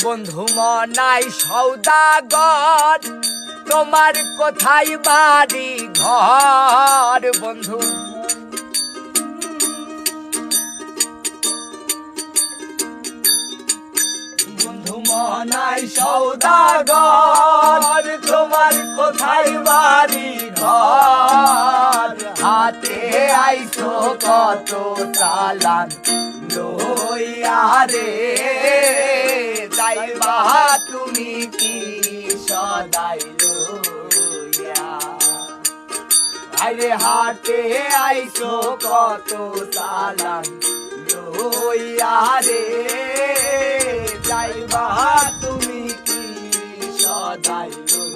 বন্ধু মনাই সৌদাগর, তোমার কোথায় বাড়ি ঘর? বন্ধু বন্ধু মনাই সৌদাগর, তোমার কোথায় বাড়ি ঘর? হাতে আইছো কত চালান লইয়া রে, যাইবা তুমি কি সদাই লইয়া? আরে হাতে আইছো কত চালান লইয়া রে, যাইবা তুমি কি সদাই লইয়া?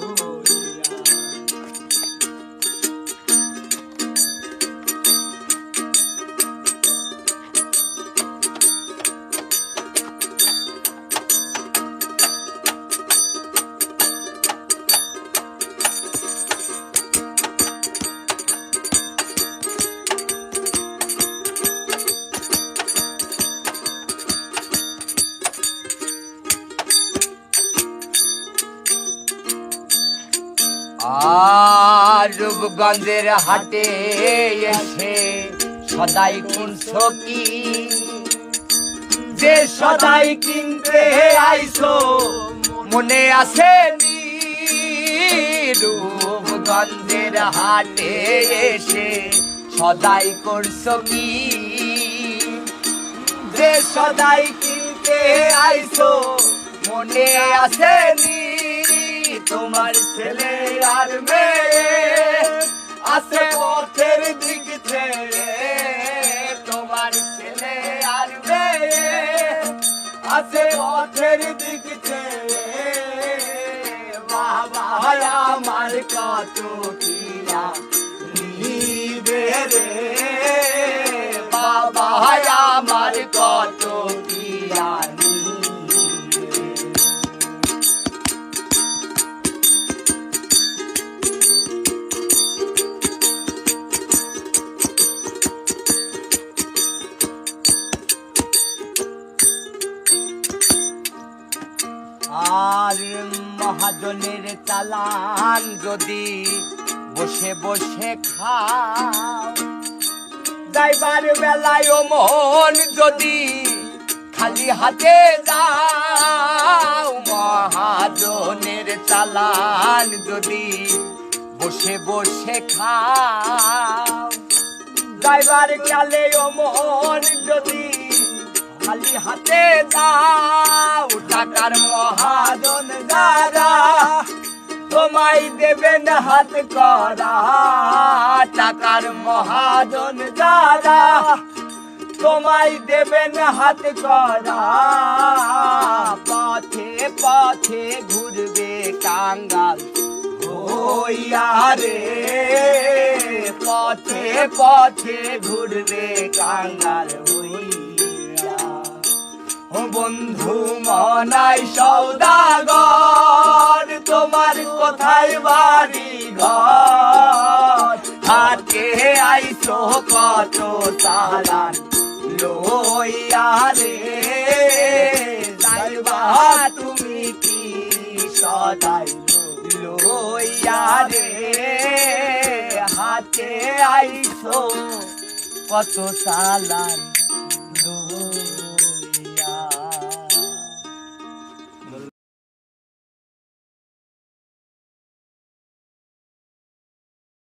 আর রূপগঞ্জের হাটে এসে সদাই কিনছো কি? যে সদাই কিনতে আইছো মনে আছে নি? রূপগঞ্জের হাটে এসে সদাই করছো কি? যে সদাই কিনতে আইছো মনে আছে নি? তোমার ছেলে আর মেয়ে আছে পথের দিক ছেড়ে, তোমার ছেলে আর মেয়ে আছে পথের দিক ছেড়ে। বাবা আমার কত কিনা নিবে রে, বাবা আমার কত কিনা আর মহাজনের চালান যদি বসে বসে খাও, যাইবার বেলায় ও মন যদি খালি হাতে যাও। মহাজনের চালান যদি বসে বসে খাও, যাইবার গেলে ও মন যদি খালি হাতে যাও। টাকার মহাজন যারা তোমায় দেবেন হাত করা, টাকার মহাজন যারা তোমায় দেবেন হাত করা। পথে পথে ঘুরবে কাঙ্গাল হইয়া রে, পথে পথে ঘুরবে কাঙ্গাল হইয়া। বন্ধু মনাই সৌদাগর, তোমার কোথায় বাড়ি ঘর? হাতে আইছো কত চালান লইয়া রে, যাইবা তুমি কি সদাই লইয়া রে? হাতে আইছো কত চালান